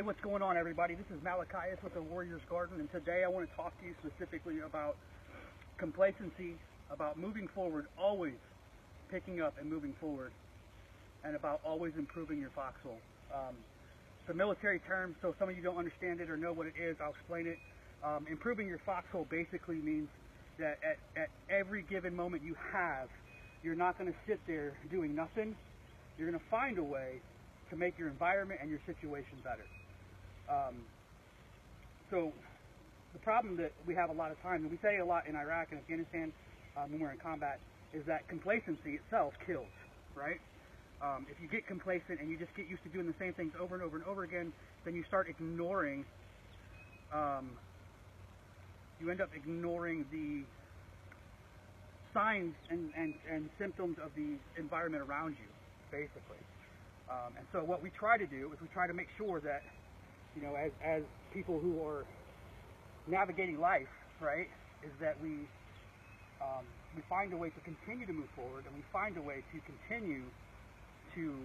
what's going on, everybody? This is Malachias with the Warrior's Garden, and today I want to talk to you specifically about complacency, about moving forward, always picking up and moving forward, and about always improving your foxhole. It's a military term, so some of you don't understand it or know what it is. I'll explain it. Improving your foxhole basically means that at every given moment you have, you're not going to sit there doing nothing. You're going to find a way to make your environment and your situation better. So the problem that we have a lot of times, and we say a lot in Iraq and Afghanistan when we're in combat, is that complacency itself kills, right? If you get complacent and you just get used to doing the same things over and over and over again, then you start ignoring, you end up ignoring the signs and symptoms of the environment around you, basically. And so what we try to do is we try to make sure that, you know, as people who are navigating life, right, is that we find a way to continue to move forward, and we find a way to continue to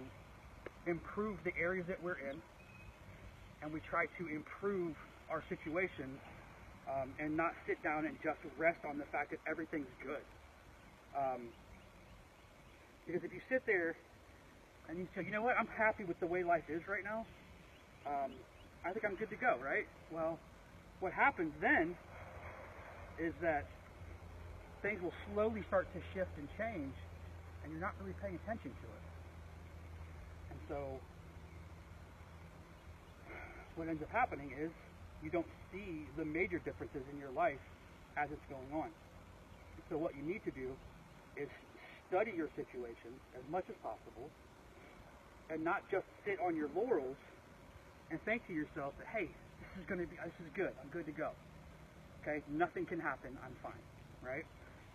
improve the areas that we're in, and we try to improve our situation and not sit down and just rest on the fact that everything's good. Because if you sit there and you say, you know what, I'm happy with the way life is right now, I think I'm good to go, right? Well, what happens then is that things will slowly start to shift and change, and you're not really paying attention to it. And so what ends up happening is you don't see the major differences in your life as it's going on. So what you need to do is study your situation as much as possible, and not just sit on your laurels and think to yourself that, hey, this is good, I'm good to go. Okay, nothing can happen, I'm fine, right?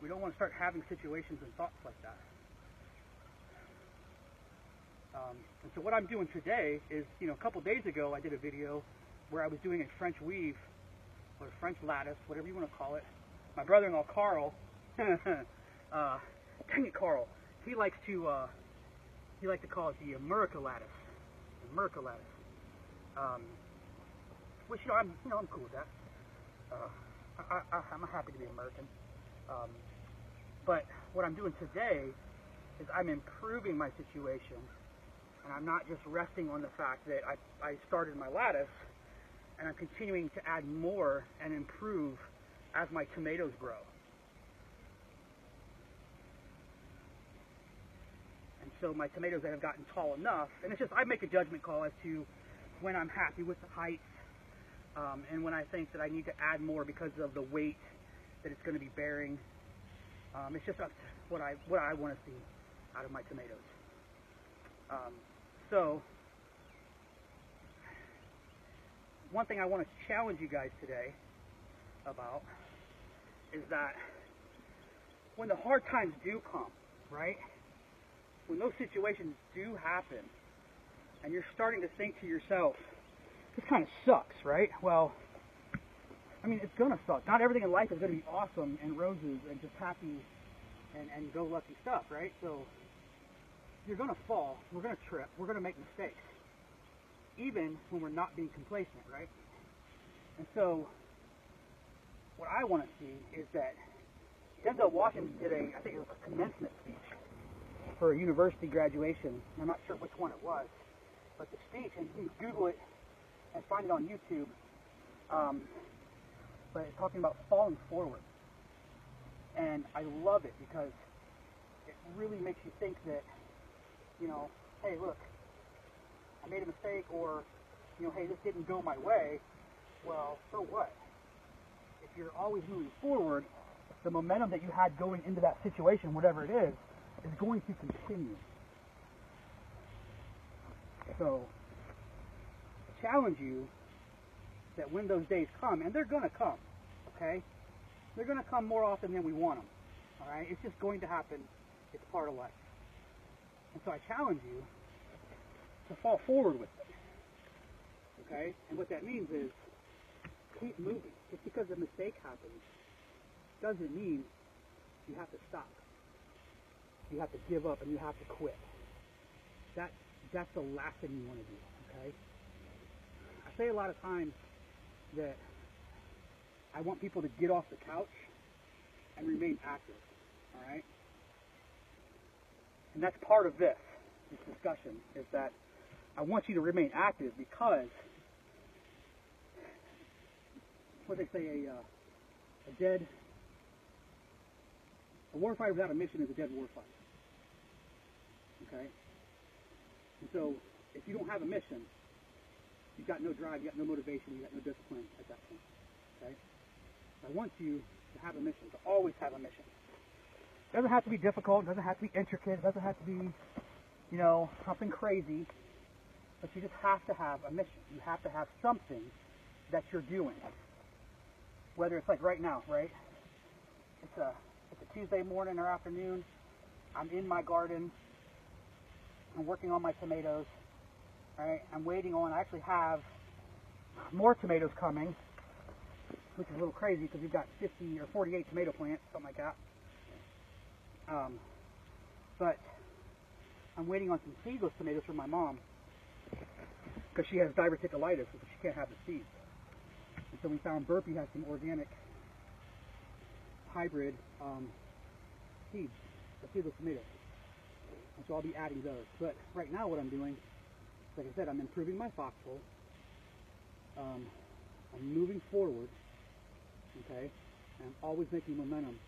We don't want to start having situations and thoughts like that. And so what I'm doing today is, you know, a couple days ago I did a video where I was doing a French weave, or French lattice, whatever you want to call it. My brother-in-law Carl, dang it Carl, he likes to call it the America lattice. The America lattice. Which, you know, I'm cool with that. I'm happy to be American. But what I'm doing today is I'm improving my situation, and I'm not just resting on the fact that I started my lattice, and I'm continuing to add more and improve as my tomatoes grow. And so my tomatoes that have gotten tall enough, and it's just, I make a judgment call as to when I'm happy with the height, and when I think that I need to add more because of the weight that it's going to be bearing. It's just up to what I want to see out of my tomatoes. So one thing I want to challenge you guys today about is that when the hard times do come, right? When those situations do happen, and you're starting to think to yourself, this kind of sucks, right? Well, I mean, it's going to suck. Not everything in life is going to be awesome and roses and just happy and go-lucky stuff, right? So you're going to fall, we're going to trip, we're going to make mistakes, even when we're not being complacent, right? And so what I want to see is that Denzel Washington did I think it was a commencement speech for a university graduation. I'm not sure which one it was, but the speech, and you can Google it and find it on YouTube, but it's talking about falling forward. And I love it because it really makes you think that, you know, hey, look, I made a mistake, or, you know, hey, this didn't go my way. Well, so what? If you're always moving forward, the momentum that you had going into that situation, whatever it is going to continue. So, I challenge you that when those days come, and they're going to come, okay? They're going to come more often than we want them, all right? It's just going to happen. It's part of life. And so I challenge you to fall forward with it, okay? And what that means is keep moving. Just because a mistake happens doesn't mean you have to stop. You have to give up and you have to quit. That's the last thing you want to do, okay? I say a lot of times that I want people to get off the couch and remain active, all right? And that's part of this discussion, is that I want you to remain active because, what they say, a warfighter without a mission is a dead warfighter. Okay? And so, if you don't have a mission, you've got no drive, you've got no motivation, you've got no discipline at that point. Okay? I want you to have a mission, to always have a mission. It doesn't have to be difficult, it doesn't have to be intricate, it doesn't have to be, you know, something crazy, but you just have to have a mission. You have to have something that you're doing. Whether it's like right now, right? It's a Tuesday morning or afternoon. I'm in my garden. I'm working on my tomatoes. Right? I'm waiting on, I actually have more tomatoes coming, which is a little crazy because we've got 50 or 48 tomato plants, something like that. But I'm waiting on some seedless tomatoes from my mom because she has diverticulitis, so she can't have the seeds. And so we found Burpee has some organic hybrid seeds, the seedless tomatoes. And so I'll be adding those. But right now what I'm doing, like I said, I'm improving my foxhole. I'm moving forward, okay? And I'm always making momentum.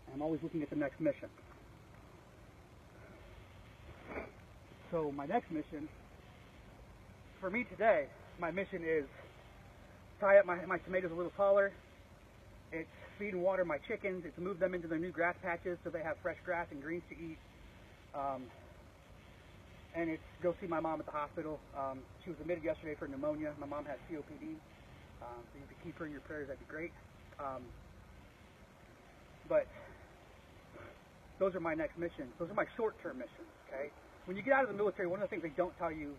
And I'm always looking at the next mission. So my next mission, for me today, my mission is tie up my tomatoes a little taller. It's feed and water my chickens. It's move them into their new grass patches so they have fresh grass and greens to eat. And it's go see my mom at the hospital. She was admitted yesterday for pneumonia. My mom has COPD. So you could keep her in your prayers, that'd be great. But those are my next missions. Those are my short-term missions, okay? When you get out of the military, one of the things they don't tell you,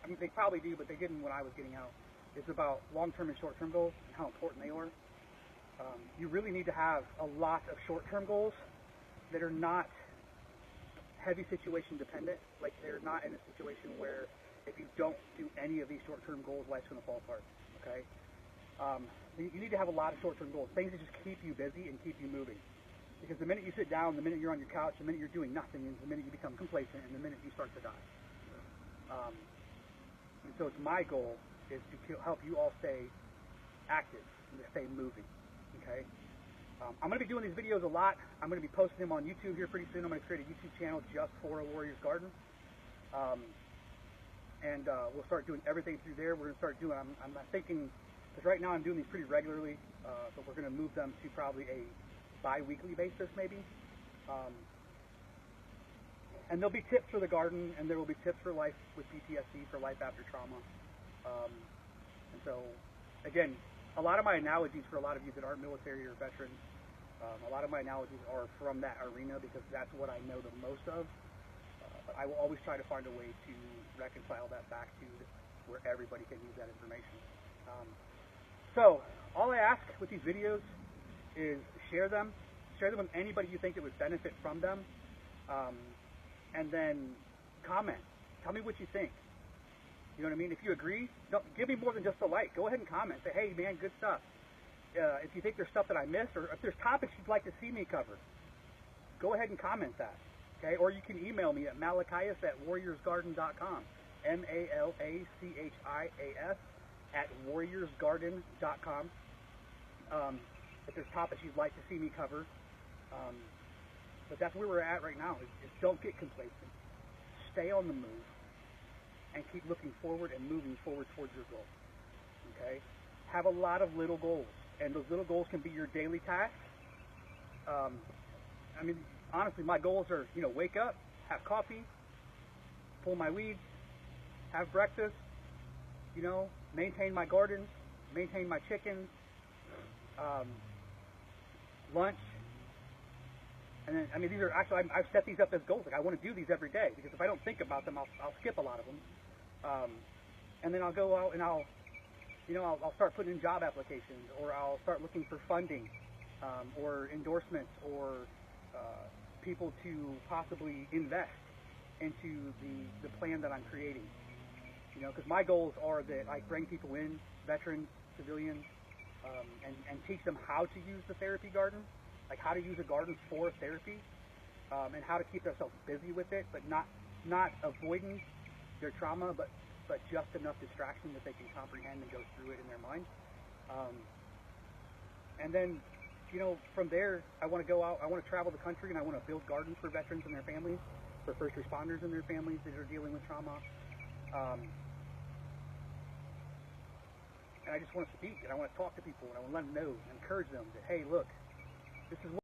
I mean, they probably do, but they didn't when I was getting out, is about long-term and short-term goals and how important they are. You really need to have a lot of short-term goals that are not heavy situation dependent. Like, they're not in a situation where if you don't do any of these short-term goals, life's going to fall apart, okay? You need to have a lot of short-term goals, things that just keep you busy and keep you moving. Because the minute you sit down, the minute you're on your couch, the minute you're doing nothing, is the minute you become complacent, and the minute you start to die. And so it's my goal is to help you all stay active and to stay moving, okay? I'm going to be doing these videos a lot. I'm going to be posting them on YouTube here pretty soon. I'm going to create a YouTube channel just for A Warrior's Garden. And we'll start doing everything through there. We're going to start doing, I'm thinking, because right now I'm doing these pretty regularly, but we're going to move them to probably a bi-weekly basis maybe. And there'll be tips for the garden, and there will be tips for life with PTSD, for life after trauma. And so, again, a lot of my analogies for a lot of you that aren't military or veterans, a lot of my analogies are from that arena because that's what I know the most of. But I will always try to find a way to reconcile that back to where everybody can use that information. So, all I ask with these videos is share them with anybody you think that would benefit from them, and then comment. Tell me what you think. You know what I mean? If you agree, don't give me more than just a like. Go ahead and comment. Say, hey man, good stuff. If you think there's stuff that I missed, or if there's topics you'd like to see me cover, go ahead and comment that. Okay? Or you can email me at malachias@warriorsgarden.com. MALACHIAS @warriorsgarden.com. If there's topics you'd like to see me cover. But that's where we're at right now. Is don't get complacent. Stay on the move. And keep looking forward and moving forward towards your goal. Okay? Have a lot of little goals. And those little goals can be your daily tasks. I mean, honestly, my goals are, wake up, have coffee, pull my weeds, have breakfast, maintain my gardens, maintain my chickens, lunch. And then, these are actually, I've set these up as goals. Like, I want to do these every day because if I don't think about them, I'll skip a lot of them. And then I'll go out and I'll start putting in job applications, or I'll start looking for funding, or endorsements, or people to possibly invest into the plan that I'm creating. You know, because my goals are that I bring people in, veterans, civilians, and teach them how to use the therapy garden, like how to use a garden for therapy, and how to keep themselves busy with it, but not avoiding their trauma, but just enough distraction that they can comprehend and go through it in their mind. And then, you know, from there, I want to go out, I want to travel the country, and I want to build gardens for veterans and their families, for first responders and their families that are dealing with trauma. And I just want to speak, and I want to talk to people, and I want to let them know, and encourage them that, hey, look, this is what